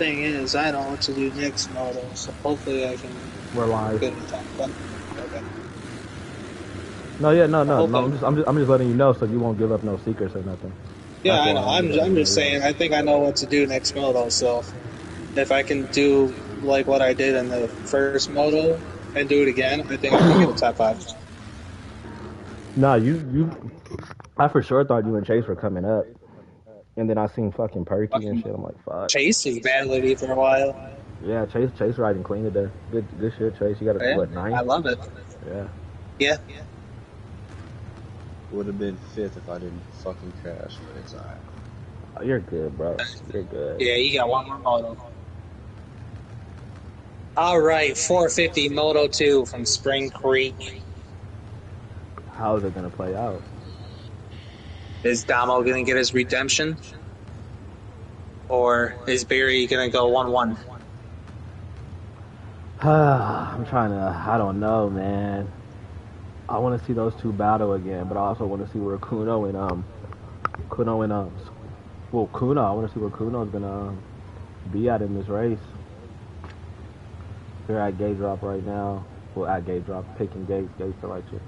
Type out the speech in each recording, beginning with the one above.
thing is, I know what to do next Moto, so hopefully I can We're live. get in time. But, okay. No, yeah, no. I'm just letting you know so you won't give up no secrets or nothing. Yeah, I know. I'm just saying. I think I know what to do next Moto. So if I can do like what I did in the first Moto and do it again, I think I can get a top 5. Nah, I for sure thought you and Chase were coming up, and then I seen fucking Perky and Fucking shit. I'm like, fuck. Chase was battling me for a while. Yeah, Chase riding clean today. Good shit, Chase. You got a Yeah, what I 9? love it. Yeah. Yeah. Would have been 5th if I didn't fucking crash, but it's alright. Oh, you're good, bro. You're good. Yeah, you got one more Moto. All right, 450 Moto 2 from SpringCreek. How is it gonna play out? Is Damo going to get his redemption? Or is Barry going to go 1-1? I don't know, man. I want to see those two battle again, but I also want to see where Kuno and I want to see where Kuno's gonna be at in this race. They're at gate drop right now. Well, at gate drop, picking gates are like shit.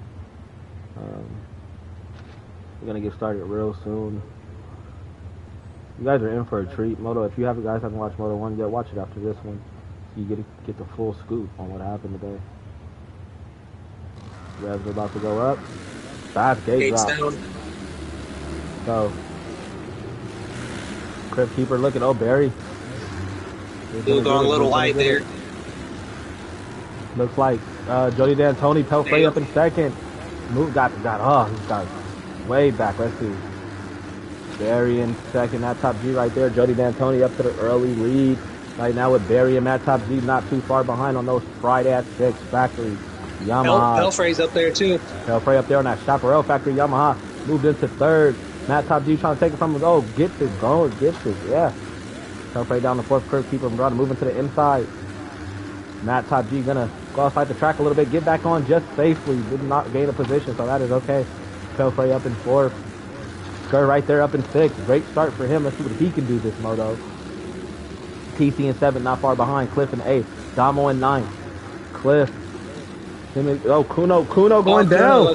We're gonna get started real soon. You guys are in for a treat. Moto, if you guys haven't watched Moto 1 yet, watch it after this one. So you get the full scoop on what happened today. Revs are about to go up. Fast gate drop. Down. So, Crypt Keeper looking. Oh, Barry. Still going a little wide there. Looks like Jody D'Antoni, Pelfrey up in second. He's got way back. Let's see. Barry in second. That top G right there. Jody D'Antoni up to the early lead. Right now with Barry and Matt Top G not too far behind on those Friday at 6 factory Yamaha. Pelfrey's up there too. Pelfrey up there on that Chaparral factory Yamaha. Moved into third. Matt Top G trying to take it from him. Oh, gets it. Yeah. Pelfrey down the fourth curve. Keep him moving to the inside. Matt Top G gonna go outside the track a little bit. Get back on just safely. Did not gain a position, so that is okay. Pelfrey up in fourth. Skur right there up in sixth. Great start for him. Let's see what he can do this Moto. TC in seventh, not far behind. Cliff in eighth. Damo in ninth. Cliff. Kuno going down.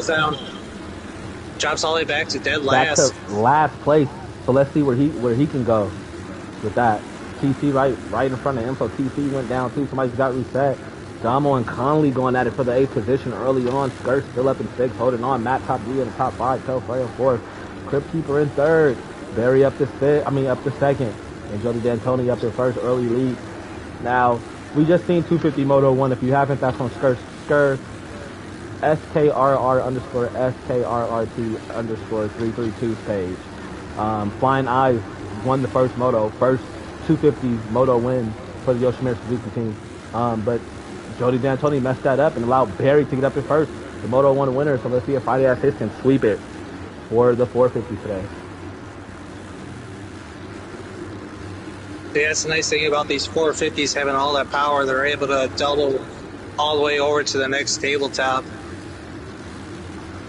Drops all the way back to dead last. Back to last place. So let's see where he can go with that. TC right in front of him. So TC went down too. Somebody's got reset. Damo and Conley going at it for the 8th position early on. Skirt still up in 6th, holding on. Matt Top G in the top 5. Pelfrey in 4th. Crypt Keeper in 3rd. Barry up to 2nd. And Jody D'Antoni up in 1st, early lead. Now, we just seen 250 Moto 1. If you haven't, that's on Skr SKRRT_332's page. Flying Eyes won the first 250 Moto win for the Yoshimura Suzuki team. But Jody D'Antoni messed that up and allowed Barry to get up in first, the Moto 1 winner. So let's see if Friday Ass Hits can sweep it for the 450 today. Yeah, that's the nice thing about these 450s having all that power. They're able to double all the way over to the next tabletop.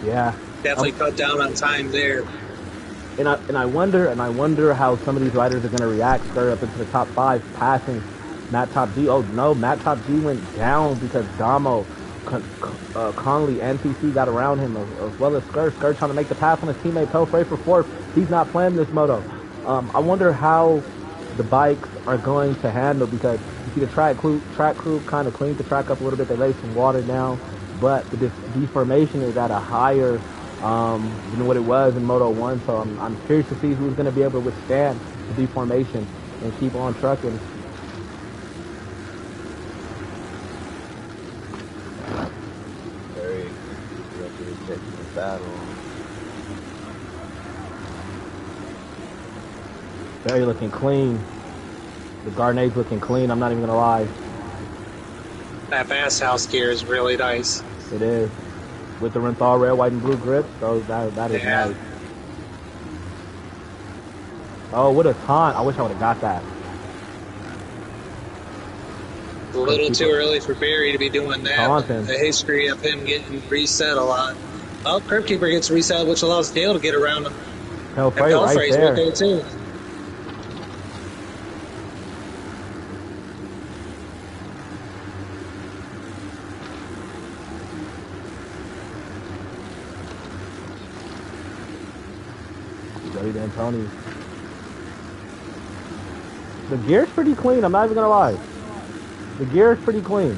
Yeah. Definitely cut down on time there. And I wonder how some of these riders are going to react. Start up into the top 5, passing Matt Top G. Oh no, Matt Top G went down because Damo, Conley, and TC got around him, as well as Skr trying to make the pass on his teammate Pelfrey for 4th. He's not playing this Moto. I wonder how the bikes are going to handle, because you see the track crew kind of cleaned the track up a little bit. They laid some water down, but the deformation is at a higher than what it was in Moto 1. So I'm curious to see who's going to be able to withstand the deformation and keep on trucking. Very ready to take the battle. Barry looking clean. The Garnade's looking clean. I'm not even going to lie. That Bass House gear is really nice. It is. With the Renthal red, white, and blue grips, so that is nice. Oh, what a taunt. I wish I would have got that. A little too early for Barry to be doing that. Taunting. The history of him getting reset a lot. Well, Crypt Keeper gets reset, which allows Dale to get around him. Pelfrey right there. Right there too. D'Antoni. The gear's pretty clean, I'm not even gonna lie. The gear's pretty clean.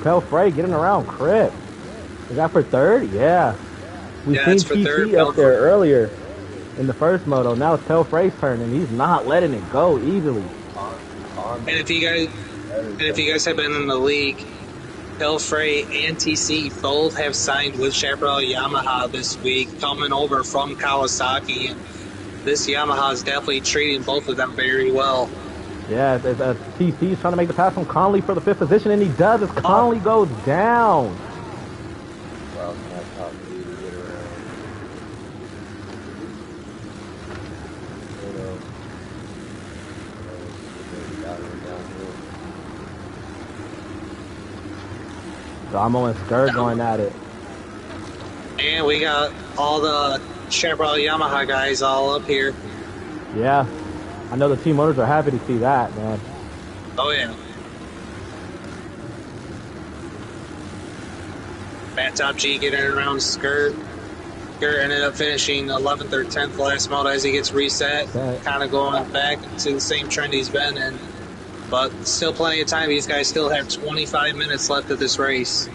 Pelfrey getting around Crip. Is that for third? Yeah. We've seen it's for third. TT up there earlier in the first moto. Now it's Pelfrey's turn, and he's not letting it go easily. And if you guys have been in the league, Pelfrey and TC both have signed with Chaparral Yamaha this week, coming over from Kawasaki. And this Yamaha is definitely treating both of them very well. Yeah, TC's trying to make the pass from Conley for the 5th position, and he does as Conley goes down. Well, not top three to get around. Damo and Skur going at it. And we got all the Chaparral Yamaha guys all up here. Yeah. I know the team owners are happy to see that, man. Oh, yeah. Matt Top G getting around Skur. Skur ended up finishing 11th or 10th last moto as he gets reset. Kind of going back to the same trend he's been in. But still plenty of time. These guys still have 25 minutes left of this race.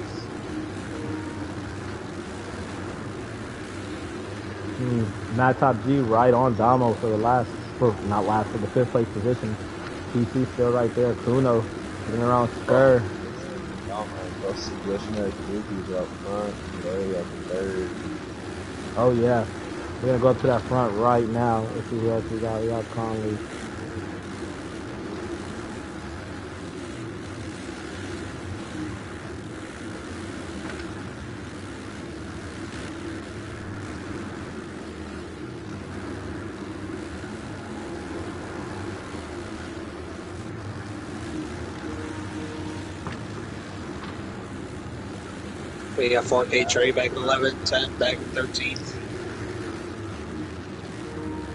Matt Top G right on Damo for the for the 5th place position. TC still right there. Kuno getting around Skur. Oh yeah. We're gonna go up to that front right now. Let's see who else we got. We got Conley. We got 4K Trey back in 11th, 10th, back in 13th.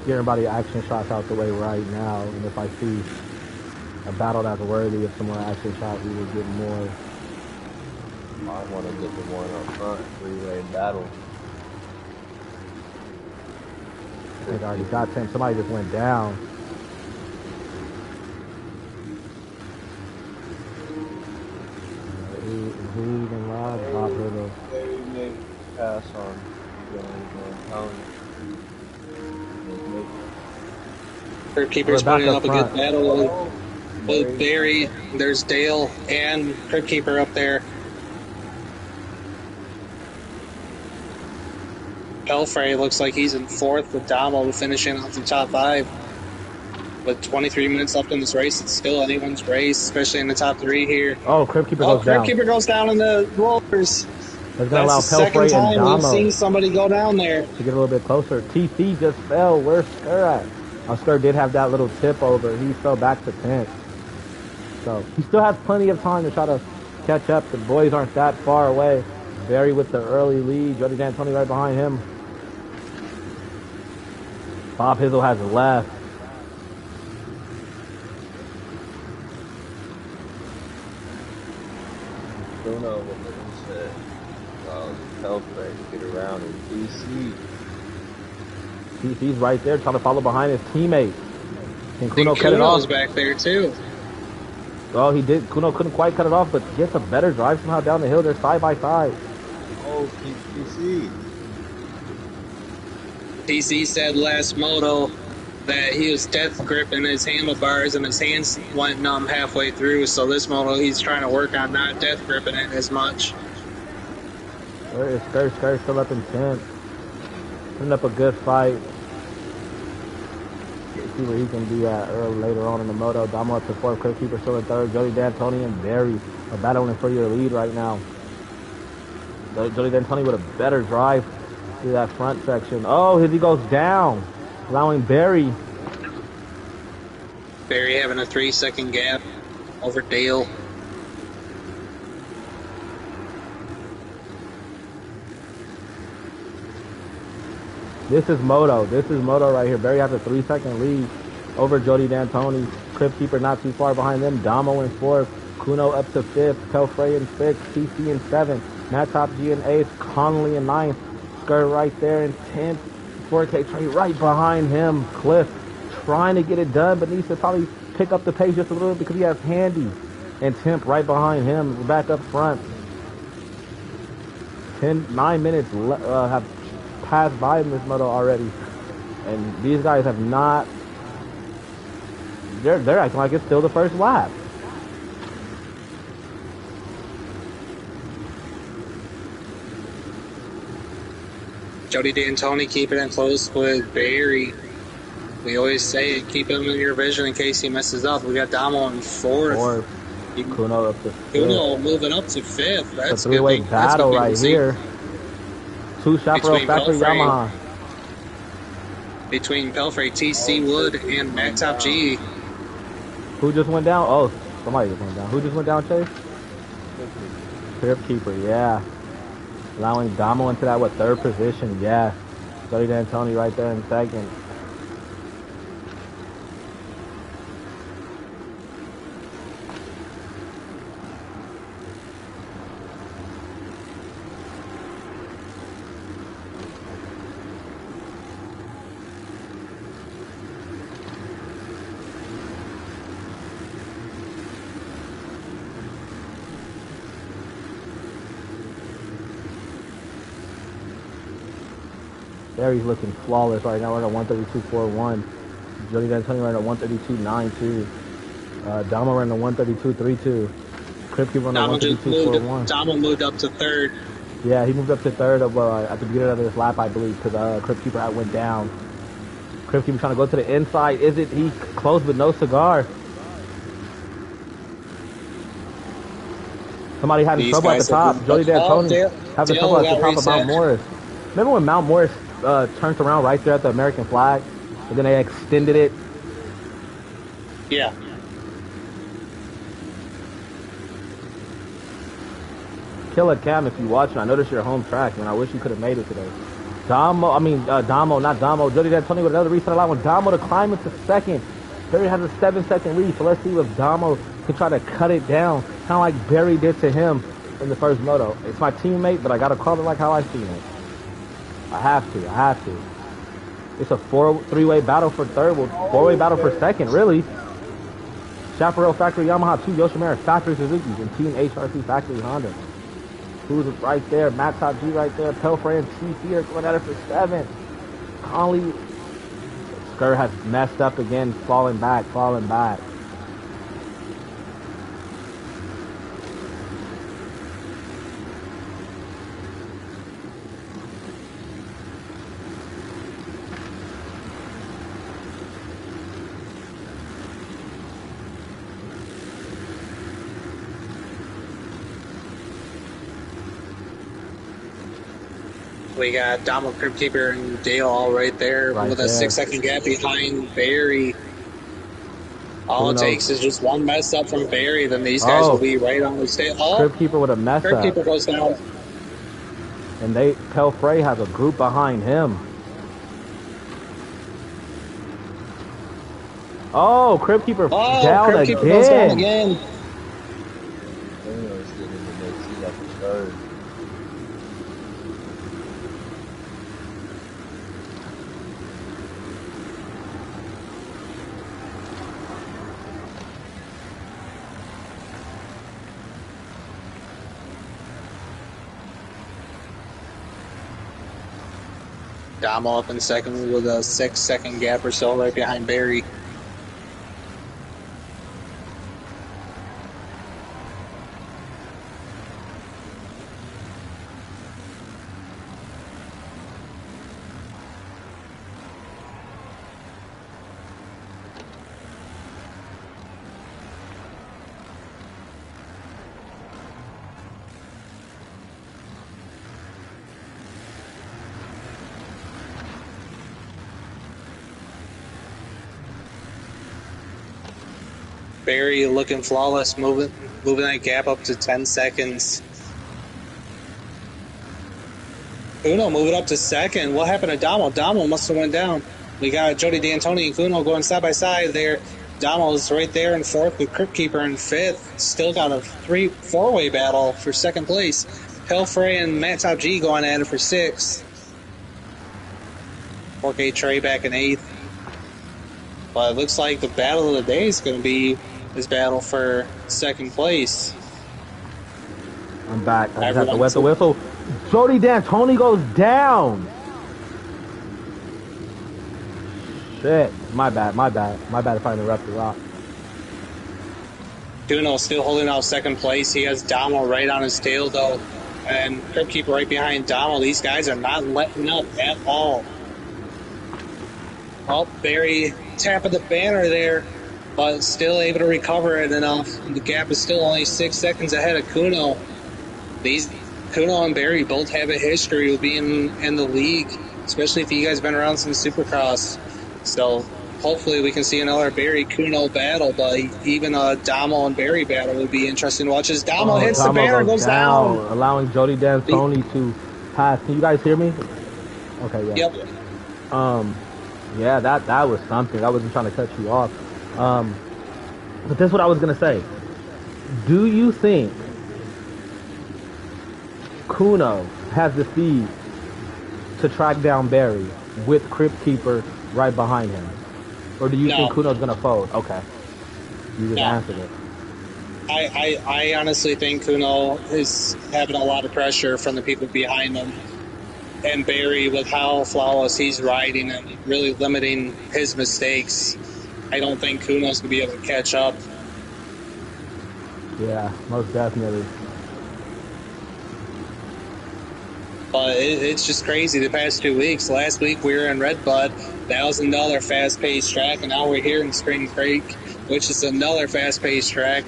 Get everybody action shots out the way right now, and if I see a battle that's worthy of some more action shots, we will get more. I want to get the one up front, three-way battle. I think I already got 10. Somebody just went down. Pass on. Third keeper's putting up a good battle with Barry. There's Dale and Crib Keeper up there. Pelfrey looks like he's in 4th with Damo finishing off the top 5. With 23 minutes left in this race, it's still anyone's race, especially in the top 3 here. Oh, Crib Keeper goes down. Crib Keeper goes down in the rollers. That's going to allow Pelfrey and Damo we've seen somebody go down there to get a little bit closer. TC just fell. Where's Skur at? Skur did have that little tip over. He fell back to 10th. So he still has plenty of time to try to catch up. The boys aren't that far away. Barry with the early lead. Jody D'Antoni right behind him. Bob Hizzle has left. Bruno with the reset. Pelfrey get around in DC. TC's right there trying to follow behind his teammate. Can Kuno cut it off? Back there too. Oh, he did. Kuno couldn't quite cut it off, but gets a better drive somehow down the hill. They're side by side. Oh, TC. TC said last moto that he was death gripping his handlebars and his hands went numb halfway through. So this moto, he's trying to work on not death gripping it as much. Where is Skur? Skur still up in 10th. Putting up a good fight. See where he can be at later on in the moto. Damo up to 4th. Crib Keeper still in 3rd. Jody D'Antoni and Barry are battling for your lead right now. Jody D'Antoni with a better drive through that front section. Oh, he goes down, allowing Barry. Barry having a 3-second gap over Dale. This is Moto. This is Moto right here. Barry has a 3-second lead over Jody D'Antoni. Crib Keeper not too far behind them. Damo in 4th. Kuno up to 5th. Pelfrey in 6th. TC in 7th. Matt Top G in 8th. Conley in 9th. Skur right there in 10th. 4K Trey right behind him. Cliff trying to get it done, but needs to probably pick up the pace just a little bit because he has Handy and Temp right behind him, back up front. 9 minutes have passed by in this Moto already, and these guys have not. They're acting like it's still the first lap. Jody D'Antoni keeping it close with Barry. We always say it, keep him in your vision in case he messes up. We got Damo in fourth. Kuno up to fifth. Kuno moving up to fifth. That's a three-way battle right here. Two Chaparral Factory Yamaha. Between Pelfrey, TC Wood, and Matt Top G. Who just went down? Oh, somebody just went down. Who just went down, Chase? Trip Keeper, yeah. Allowing Damo into that, third position? Yeah. Jody D'Antoni right there in second. Barry's looking flawless right now. We're at a 132.41. Jody D'Antoni running a 132.92. Damo running a 132.32. Crip Keeper running a 132.41. Damo moved up to third. Yeah, he moved up to third at the beginning of this lap, I believe, because Crip Keeper went down. Crip Keeper trying to go to the inside. Is it? He close with no cigar. Somebody having trouble at the top. Jody D'Antoni having trouble at the top of Mount Morris. Remember when Mount Morris turned around right there at the American flag, and then they extended it? Yeah. Killer Cam, if you watching, I noticed your home track, man. I wish you could have made it today. Damo, not Damo. Jody D'Antoni with another reset allowing Damo to climb into second. Barry has a 7-second lead, so let's see if Damo can try to cut it down, kind of like Barry did to him in the first Moto. It's my teammate, but I got to call it like how I seen it. I have to. It's a three-way battle for third, four-way battle for second, really. Chaparral Factory Yamaha, 2 Yoshimura Factory Suzuki's, and Team HRC Factory Honda. Who's right there? Matt Top G right there. Pelfrey and TC are going at it for 7. Conley, Skur has messed up again, falling back. We got Damo, Crib Keeper, and Dale all right there with a 6-second gap behind Barry. All it takes is just one mess up from Barry, then these guys will be right on the stage. Crib Keeper with a mess up. Crib Keeper goes down. And Pelfrey has a group behind him. Oh, Crib Keeper down Crib Keeper goes down again. Damo up in second with a 6-second gap or so right behind Barry. Barry looking flawless, moving that gap up to 10 seconds. Kuno moving up to second. What happened to Damo? Damo must have went down. We got Jody D'Antoni and Kuno going side by side there. Damo's right there in fourth with Crip Keeper in fifth. Still got a 4-way battle for second place. Pelfrey and Matt Top G going at it for 6th. 4K Trey back in 8th. But it looks like the battle of the day is going to be this battle for 2nd place. I'm back. I just have to wet the whistle. Jody D'Antoni goes down. Shit. My bad if I interrupted Rock. Kuno still holding out 2nd place. He has Damo right on his tail, though. And Crypt Keeper right behind Damo. These guys are not letting up at all. Oh, Barry tapping the banner there, but still able to recover it enough. The gap is still only 6 seconds ahead of Kuno. Kuno and Barry both have a history of being in the league, especially if you guys have been around since Supercross. So hopefully we can see another Barry-Kuno battle, but even a Damo and Barry battle would be interesting to watch as Damo hits the banner and goes down. Allowing Jody D'Antoni to pass. Can you guys hear me? Okay, yeah. Yep. Yeah, that was something. I wasn't trying to cut you off. But this is what I was going to say. Do you think Kuno has the speed to track down Barry with Crypt Keeper right behind him? Or do you think Kuno's going to fold? Okay. You just answered it. I honestly think Kuno is having a lot of pressure from the people behind him. And Barry, with how flawless he's riding and really limiting his mistakes, I don't think Kuno's going to be able to catch up. Yeah, most definitely. But it's just crazy the past 2 weeks. Last week we were in Redbud, $1,000 fast-paced track, and now we're here in SpringCreek, which is another fast-paced track.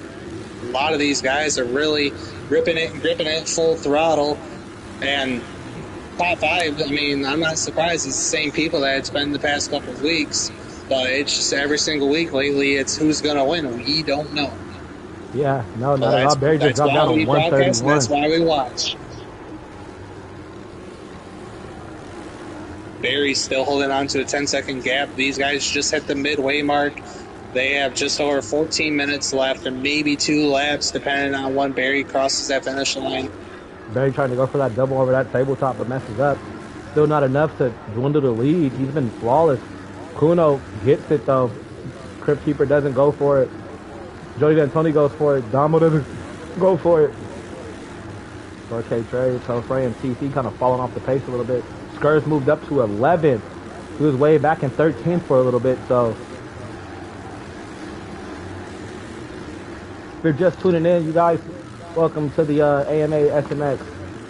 A lot of these guys are really ripping it and gripping it full throttle. And top 5, I mean, I'm not surprised it's the same people that it's been the past couple of weeks. But it's just every single week lately, it's who's going to win. We don't know. Yeah, no, not at all. Barry just dropped out on 131. That's why we watch. Barry's still holding on to a 10-second gap. These guys just hit the midway mark. They have just over 14 minutes left and maybe 2 laps, depending on when Barry crosses that finish line. Barry trying to go for that double over that tabletop, but messes up. Still not enough to dwindle the lead. He's been flawless. Kuno gets it, though. Crypt Keeper doesn't go for it. Jody D'Antoni goes for it. Damo doesn't go for it. 4K Trey, Telfrey, and TC kind of falling off the pace a little bit. Skurs moved up to 11th. He was way back in 13th for a little bit, so. If you're just tuning in, you guys, welcome to the AMA SMX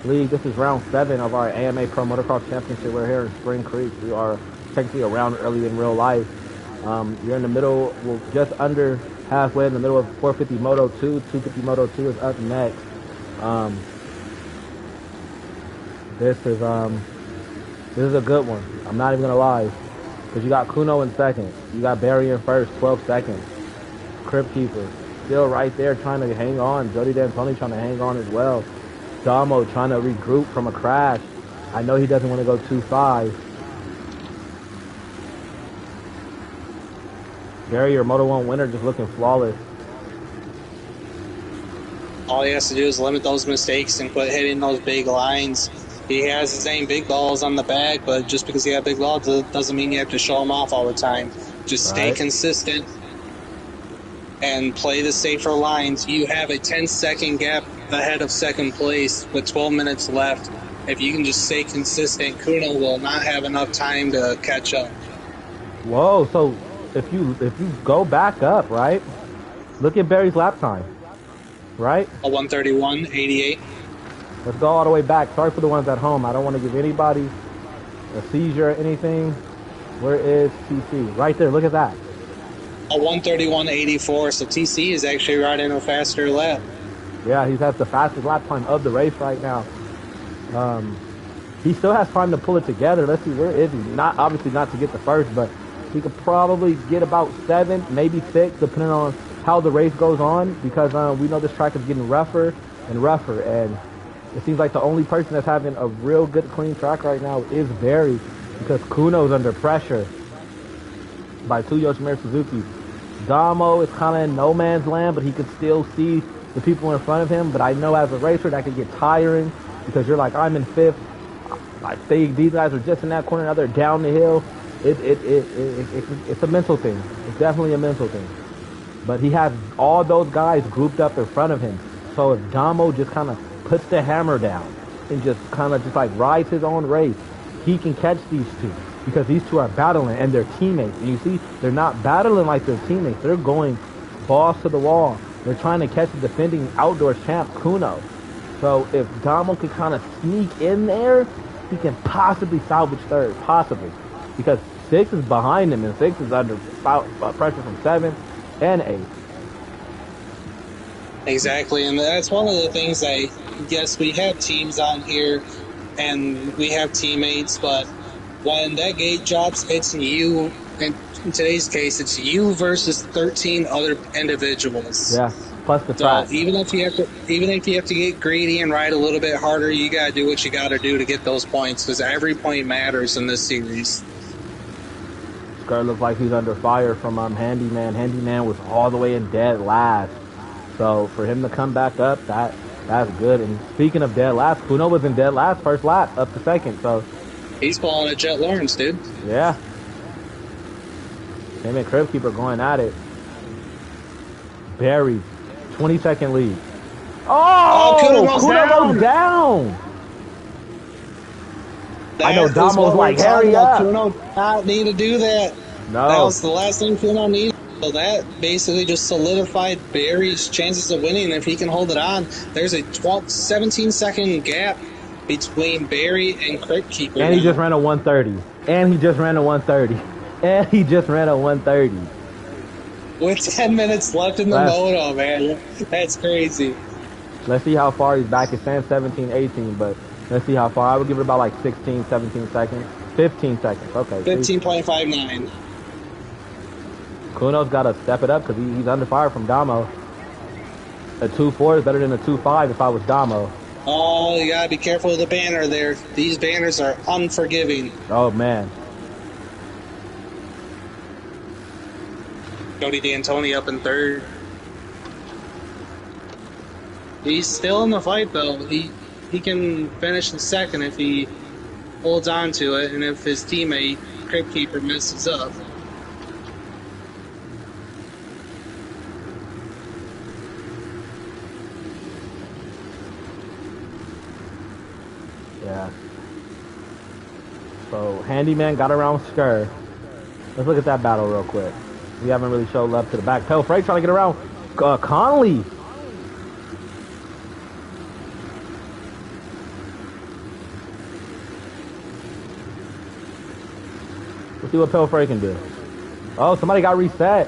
League. This is round 7 of our AMA Pro Motocross Championship. We're here in SpringCreek. We are technically a round early in real life. You're in the middle, well, just under halfway in the middle of 450 Moto 2. 250 Moto 2 is up next. This is a good one. I'm not even gonna lie, because you got Kuno in second, you got Barry in first, 12 seconds. Crypt Keeper still right there trying to hang on. Jody D'Antoni trying to hang on as well. Damo trying to regroup from a crash. I know he doesn't want to go 2-5. Barry, your Moto 1 winner, just looking flawless. All he has to do is limit those mistakes and quit hitting those big lines. He has the same big balls on the back, but just because he has big balls doesn't mean you have to show them off all the time. Just stay consistent and play the safer lines. You have a 10-second gap ahead of second place with 12 minutes left. If you can just stay consistent, Kuno will not have enough time to catch up. Whoa, so if you go back up, right? Look at Barry's lap time, right? A 1:31.88. Let's go all the way back. Sorry for the ones at home. I don't want to give anybody a seizure or anything. Where is TC? Right there. Look at that. A 1:31.84. So TC is actually riding a faster lap. Yeah, he has the fastest lap time of the race right now. He still has time to pull it together. Let's see, where is he? Not obviously not to get the first, but he could probably get about 7, maybe 6, depending on how the race goes on, because we know this track is getting rougher and rougher, and it seems like the only person that's having a real good clean track right now is Barry, because Kuno's under pressure by 2 Yoshimura Suzuki. Damo is kind of in no man's land, but he can still see the people in front of him. But I know as a racer that could get tiring, because you're like, I'm in 5th, These guys are just in that corner. Now they're down the hill. It's a mental thing. It's definitely a mental thing. But he has all those guys grouped up in front of him. So if Damo just kind of puts the hammer down and just kind of just like rides his own race, he can catch these two because these two are battling and they're teammates. And you see, they're not battling like they're teammates. They're going balls to the wall. They're trying to catch the defending outdoors champ, Kuno. So if Damo can kind of sneak in there, he can possibly salvage third, possibly. Because 6 is behind him and 6 is under pressure from 7 and 8. Exactly, and that's one of the things yes, we have teams on here and we have teammates, but when that gate drops, it's you. In today's case, it's you versus 13 other individuals. Yeah, plus the track. So even if you have to get greedy and ride a little bit harder, you gotta do what you gotta do to get those points because every point matters in this series. Skirt looks like he's under fire from Handyman. Handyman was all the way in dead last. So for him to come back up, that's good. And speaking of dead last, Kuno was in dead last first lap up to second. So he's pulling a Jet Lawrence, dude. Yeah. Him and Crib Keeper going at it. Barry, 20-second lead. Oh, Kuno goes down. I know Damo's like, hurry up. Kuno did not need to do that. No. That was the last thing Kuno needed. So that basically just solidified Barry's chances of winning. If he can hold it on, there's a 17-second gap between Barry and Crib Keeper. And he just ran a 130. With 10 minutes left in the moto, man. That's crazy. Let's see how far he's back. It's saying 17, 18, but let's see how far. I would give it about like 16, 17 seconds. 15 seconds. Okay. 15.59. Kuno's got to step it up because he's under fire from Damo. A 2.4 is better than a 2.5 if I was Damo. Oh, you got to be careful of the banner there. These banners are unforgiving. Oh, man. Cody D'Antoni up in third. He's still in the fight, though. He can finish in second if he holds on to it and if his teammate, Crib Keeper, messes up. Yeah. So, Handyman got around Skur. Let's look at that battle real quick. We haven't really showed love to the back. Pale Freight trying to get around Conley. Let's see what Pale Freight can do. Oh, somebody got reset.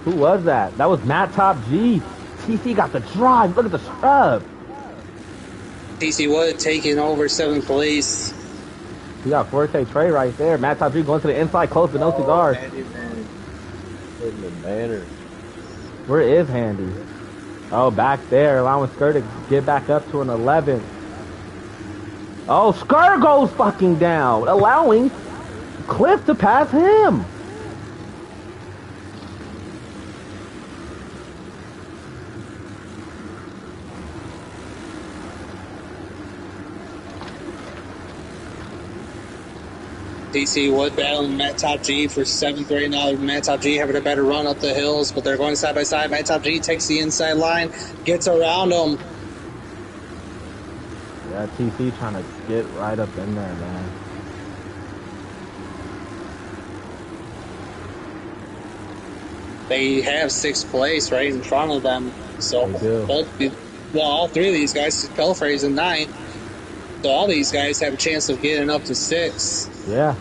Who was that? That was Matt Top G. TC got the drive. Look at the scrub. TC Wood taking over 7th place. We got Forte Trey right there. Matt Top G going to the inside, close but no cigars. Hitting the banner. Where is Handy? Oh, back there, allowing Skur to get back up to an 11. Oh, Skur goes fucking down, allowing Cliff to pass him. TC Wood battling Matt Top G for 7th right now. Matt Top G having a better run up the hills, but they're going side by side. Matt Top G takes the inside line, gets around him. Yeah, TC trying to get right up in there, man. They have 6th place right in front of them. So all 3 of these guys, Pelfrey's in 9th. So all these guys have a chance of getting up to 6. Yeah.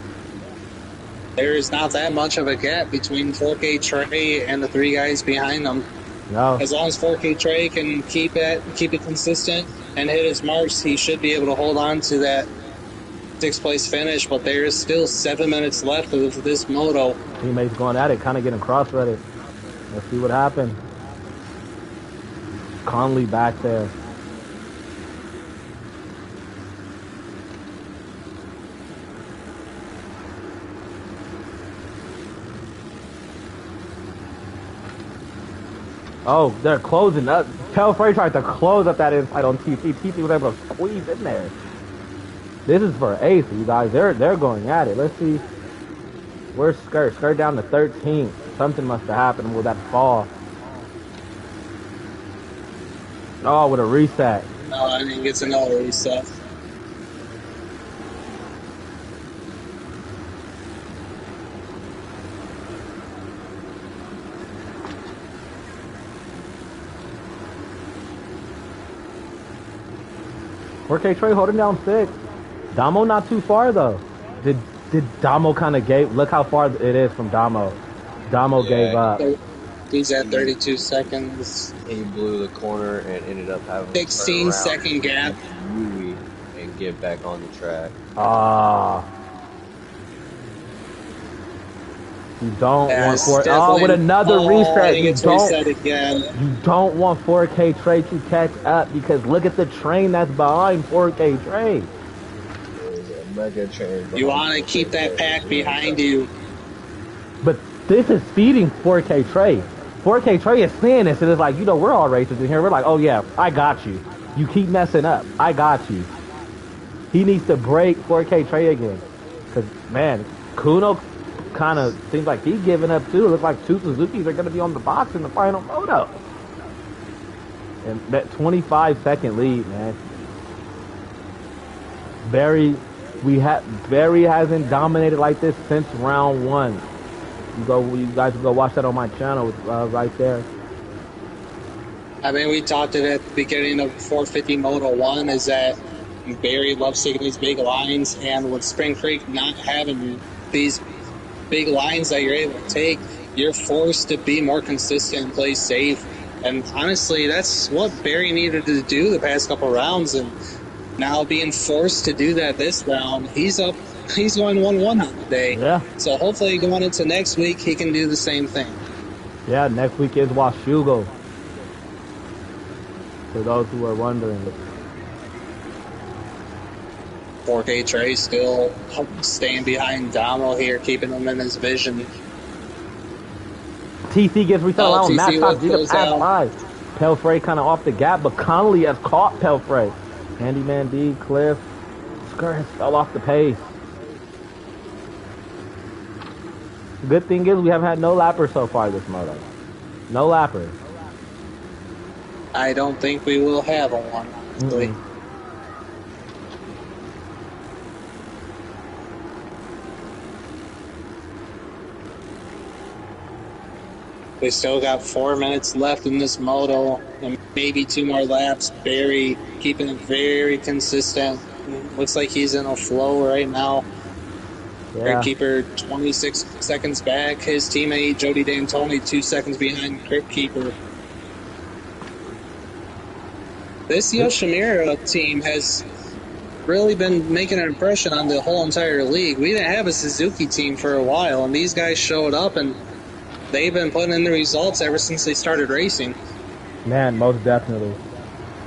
There is not that much of a gap between 4K Trey and the 3 guys behind them. No. As long as 4K Trey can keep it consistent and hit his marks, he should be able to hold on to that 6th place finish. But there is still 7 minutes left of this moto. Teammates going at it, kind of getting cross-threaded. Let's see what happened. Conley back there. Oh, they're closing up. Telfrey tried to close up that inside on TC. TC was able to squeeze in there. This is for eighth, you guys. They're going at it. Let's see. Where's Skirt? Skirt down to 13th. Something must have happened with that fall. Oh, with a reset. No, I didn't get to know reset. Okay, Trey holding down 6. Damo not too far though. Did Damo kind of gave? Look how far it is from Damo. Damo gave up. He's at 32 seconds. He blew the corner and ended up having 16-second gap. And get back on the track. You don't want 4. Oh, with another reset. You don't want 4K Trey to catch up because look at the train that's behind 4K Trey. Mega train. You want to keep that pack behind you. But this is feeding 4K Trey. 4K Trey is seeing this and it's like, you know, we're all racers in here. We're like, oh yeah, I got you. You keep messing up. I got you. He needs to break 4K Trey again. Because, man, Kuno kind of seems like he's giving up too. It looks like 2 Suzukis are going to be on the box in the final moto. And that 25-second lead, man. Barry hasn't dominated like this since round 1. You guys can go watch that on my channel. It's right there. I mean, we talked it at the beginning of 450 Moto 1 is that Barry loves taking these big lines, and with SpringCreek not having these big lines that you're able to take, you're forced to be more consistent and play safe. And honestly, that's what Barry needed to do the past couple rounds, and now being forced to do that this round, he's going 1-1 on the day. Yeah. So hopefully going into next week, he can do the same thing. Yeah, next week is Washugo. For those who are wondering. 4K Trey still staying behind Damo here, keeping him in his vision. TC gets reset around. Matt Top G to pass 5. Pelfrey kind of off the gap, but Connolly has caught Pelfrey. Handyman D, Cliff. Skirt has fell off the pace. Good thing is we haven't had no lappers so far this moto. No lappers. I don't think we will have a one. We still got 4 minutes left in this moto and maybe 2 more laps. Barry keeping it very consistent. Looks like he's in a flow right now. Yeah. Keeper 26 seconds back. His teammate Jody D'Antoni 2 seconds behind Crypt Keeper. This Yoshimura team has really been making an impression on the whole entire league. We didn't have a Suzuki team for a while, and these guys showed up, and they've been putting in the results ever since they started racing. Man, most definitely.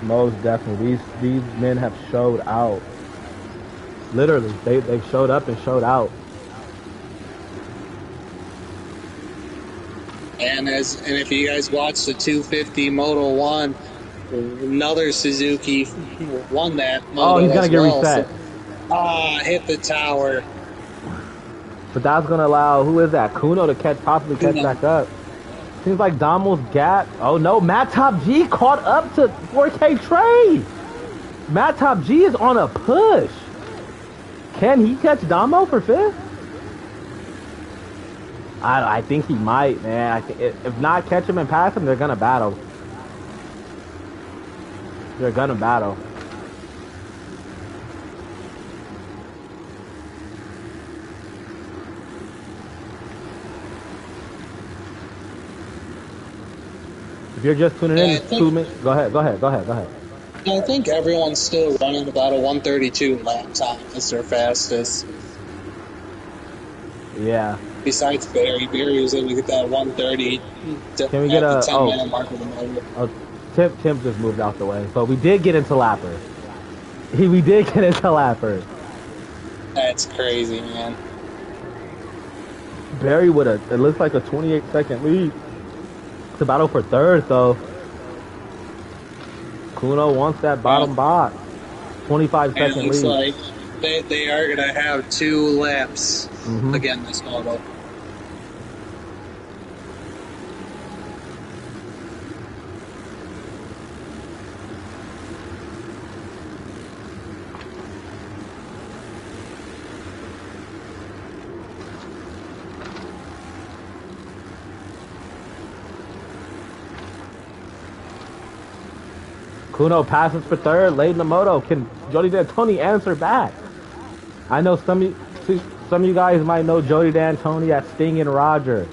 Most definitely. These men have showed out. Literally, they've showed up and showed out. And if you guys watch the 250 Moto 1, another Suzuki won that Moto. Oh, he's going to get reset. So, hit the tower. But that's going to allow, who is that? Kuno to possibly catch back up. Seems like Damo's gap. Oh no, Matt Top G caught up to 4K Trey. Matt Top G is on a push. Can he catch Damo for 5th? I think he might, man. If not catch him and pass him, they're going to battle. They're going to battle. If you're just tuning in, 2 minutes. Go ahead. I think everyone's still running about a 132 lap time. It's their fastest. Yeah. Besides Barry was able to get that 130. Can we get a 10-minute mark of the motor? Oh, Tim just moved out the way, but we did get into lappers. We did get into lappers. That's crazy, man. Barry it looks like a 28-second lead. It's a battle for 3rd, though. Kuno wants that bottom box. 25-second lead. They are going to have 2 laps again this moto. Kuno passes for third, late in the moto. Can Jody D'Antoni answer back? I know some of you guys might know Jody D'Antoni as Sting and Roger.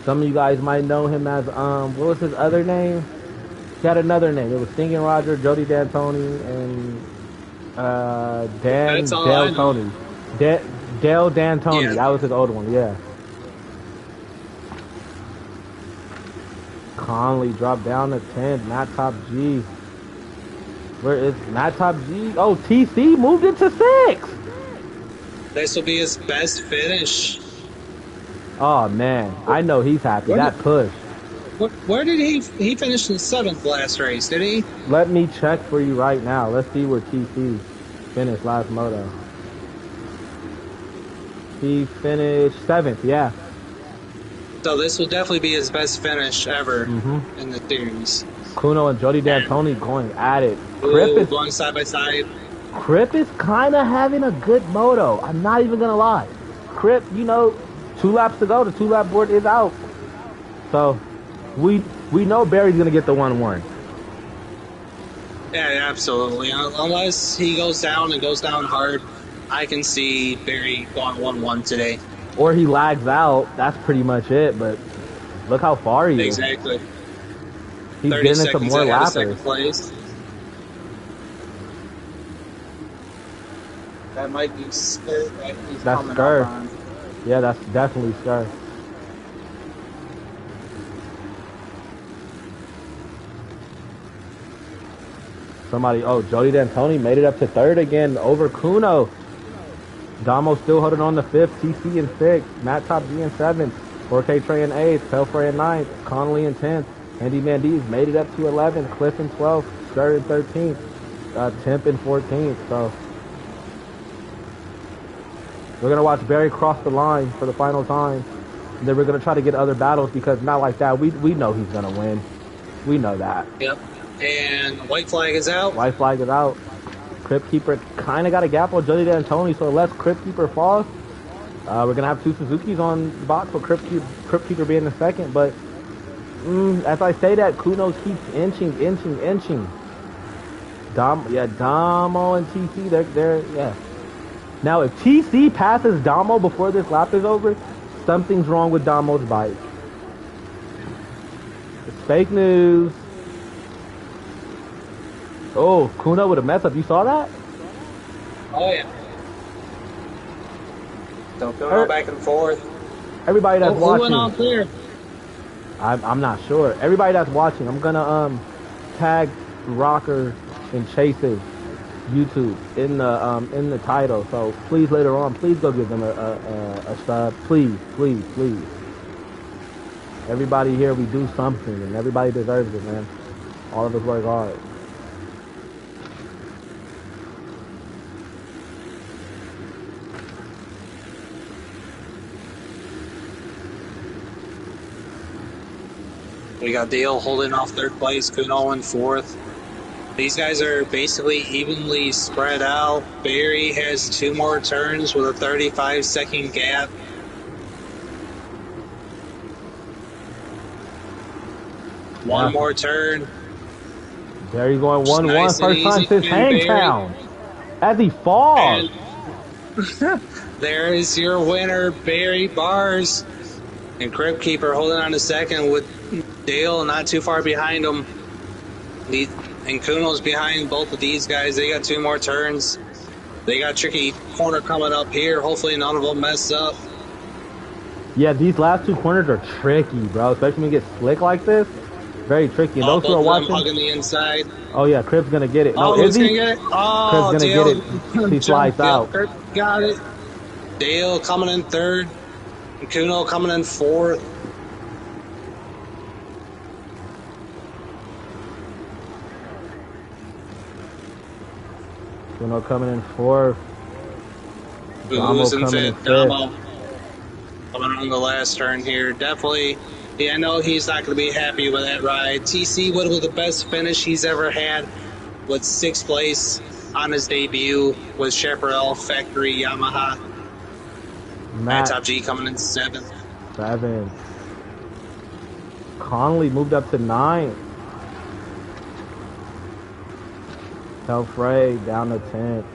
Some of you guys might know him as what was his other name? He had another name. It was Sting and Roger, Jody D'Antoni, and Dan Dale Tony. Dale D'Antoni. Yeah. That was his old one. Yeah. Conley dropped down to 10th. Matt Top G. Where is Matt Top G? Oh, TC moved into 6th. This will be his best finish. Oh man, I know he's happy. That push. Where did he finished in 7th last race? Did he? Let me check for you right now. Let's see where TC finished last moto. He finished 7th. Yeah. So this will definitely be his best finish ever in the series. Kuno and Jody D'Antoni going at it. Crip is going side by side. Crip is kind of having a good moto. I'm not even gonna lie. Crip, 2 laps to go. The 2-lap board is out. So we know Barry's gonna get the 1-1. Yeah, absolutely. Unless he goes down and goes down hard, I can see Barry going 1-1 today. Or he lags out. That's pretty much it. But look how far he is. Exactly. He's getting into more lappers. Place. That might be Skir. That's Skir. Yeah, that's definitely Skir. Jody D'Antoni made it up to 3rd again over Kuno. Damo still holding on to 5th, TC in 6th, Matt Top G in 7th, 4K Trey in 8th, Pelfrey in 9th, Connolly in 10th, Andy Mandiz made it up to 11th, Cliff in 12th, Skir in 13th, Temp in 14th. So we're going to watch Barry cross the line for the final time. And then we're going to try to get other battles because not like that. We know he's going to win. We know that. Yep. And white flag is out. White flag is out. Crypt Keeper kind of got a gap on Jody D'Antoni, so unless Crypt Keeper falls, we're going to have 2 Suzukis on the box for Crypt Keeper being the 2nd. But as I say that, Kuno keeps inching. Damo and TC, they're. Now, if TC passes Damo before this lap is over, something's wrong with Damo's bike. It's fake news. Oh, Kuno with a mess up. You saw that? Oh, yeah. So Kuno back and forth. Everybody that's watching. Who went off there? I'm not sure. Everybody that's watching, I'm going to tag Rocker and Chase's YouTube in the title. So please later on, please go give them a sub. Please. Everybody here, we do something, and everybody deserves it, man. All of us work hard. We got Dale holding off 3rd place, Kuno in 4th. These guys are basically evenly spread out. Barry has 2 more turns with a 35-second gap. One more turn. Barry's going 1-1. Nice First time since Hangtown. As he falls. There is your winner, Barry Bars. And Crypt Keeper holding on to 2nd with Dale not too far behind him. And Kuno's behind both of these guys. They got 2 more turns. They got a tricky corner coming up here. Hopefully none of them mess up. Yeah, these last 2 corners are tricky, bro. Especially when you get slick like this. Very tricky. And those who are watching, hugging the inside. Oh yeah, Crib's gonna get it. No, is he? Gonna get it? Oh, Crib's gonna get it. He slides out. Crib got it. Dale coming in 3rd. And Kuno coming in 4th. Kuno coming in 4th. Damo losing coming in fifth. fifth. Damo coming on the last turn here. Definitely, yeah, I know he's not going to be happy with that ride. TC would have the best finish he's ever had with 6th place on his debut with Chaparral Factory Yamaha. Matt Top G coming in 7th. 7th. Conley moved up to 9th. Telfray down to 10th.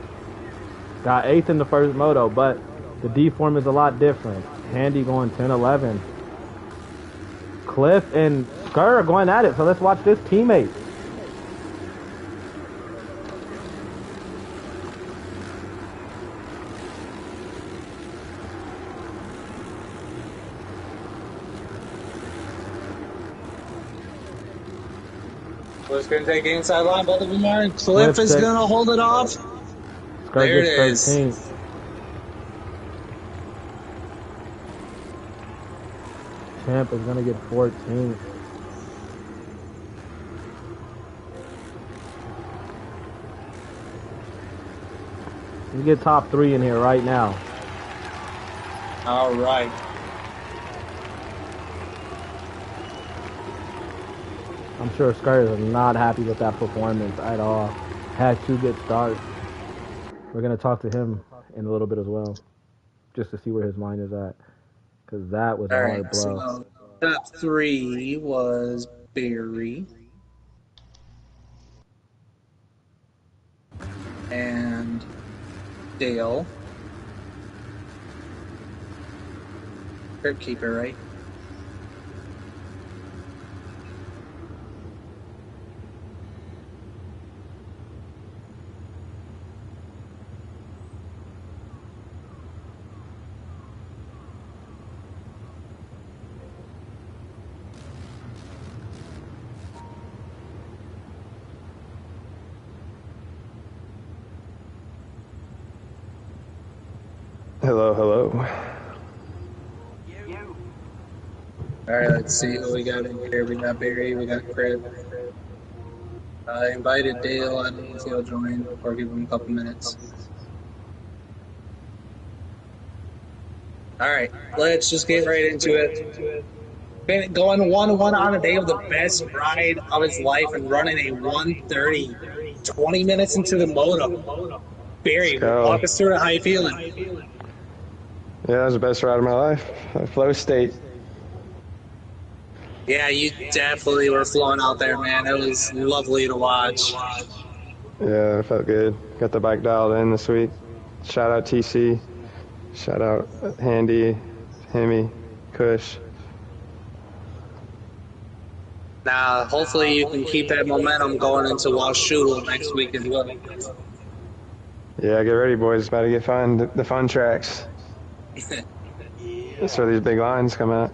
Got 8th in the first moto, but the D form is a lot different. Handy going 10-11. Cliff and Skur are going at it, so let's watch this teammate. Cliff's going to take the inside line. Both of them are. Cliff is going to hold it off. Skur there it gets is. 13th. Champ is going to get 14th. We get top 3 in here right now. All right. I'm sure Skur is not happy with that performance at all. Had 2 good starts. We're going to talk to him in a little bit as well, just to see where his mind is at, because that was a hard blow. So top 3 was Barry and Dale. Crypt Keeper, right? Hello, hello. All right, let's see who we got in here. We got Barry, we got Crypt. I invited Dale. I don't know if he'll join or give him a couple minutes. All right, let's just get right into it. Been going 1-1 on a day of the best ride of his life and running a 1:30, 20 minutes into the moto. Barry, walk us through it. How you feeling? Yeah, that was the best ride of my life. Flow state. Yeah, you definitely were flowing out there, man. It was lovely to watch. Yeah, it felt good. Got the bike dialed in this week. Shout out TC. Shout out Handy, Hemi, Kush. Now, hopefully you can keep that momentum going into Washougal next week as well. Yeah, get ready, boys. It's about to get fun. The fun tracks. That's where these big lines come out.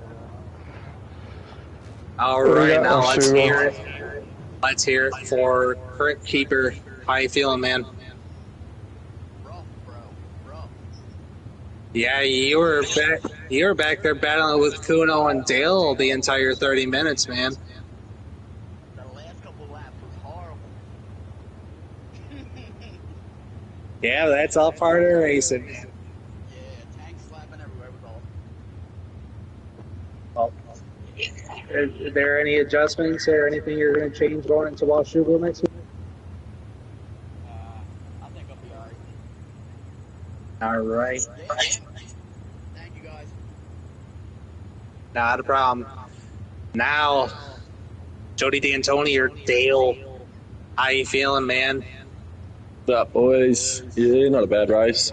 All right, now let's hear it. Let's hear it for Crypt Keeper. How you feeling, man? Yeah, you were back there battling with Kuno and Dale the entire 30 minutes, man. The last couple laps was horrible. Yeah, that's all part of racing, man. Yeah, tanks slapping everywhere was Oh. all. Is there any adjustments or anything you're going to change going into Washougal next week? I think I'll be alright. All right. Thank you guys. Not a problem. Now, Jody D'Antoni or Dale, how you feeling, man? What's up, boys? Yeah, not a bad race.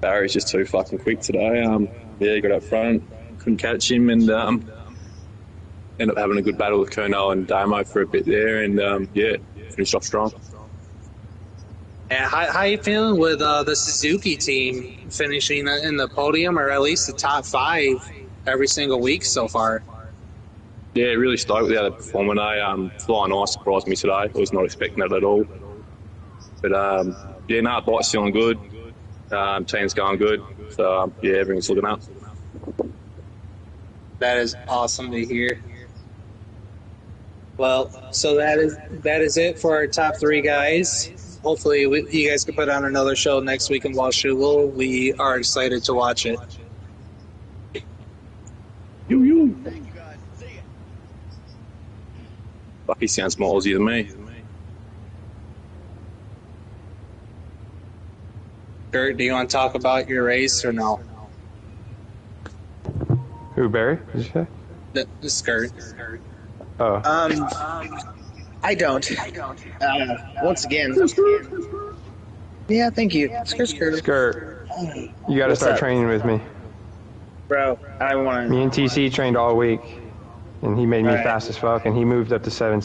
Barry's just too fucking quick today. Yeah, he got up front, couldn't catch him, and ended up having a good battle with Kuno and Damo for a bit there, and yeah, finished off strong. And how you feeling with the Suzuki team finishing in the podium or at least the top 5 every single week so far? Yeah, really stoked with how they're performing. Flying ice surprised me today. I was not expecting that at all. But yeah, no, bike's feeling good. Team's going good. So yeah, everything's looking up. That is awesome to hear. Well, so that is it for our top 3 guys. hopefully you guys can put on another show next week in Washougal. We are excited to watch it. You. Thank you guys. See ya. Fuck, he sounds more Aussie than me. Kurt, do you want to talk about your race or no? Who, Barry? Did you say? The skirt. Oh. I don't. Once again. Yeah, thank you. Skirt. Skirt. You got to What's start up? training with me. Bro, I want to. Me and TC trained all week, and he made me Right. fast as fuck, and he moved up to 7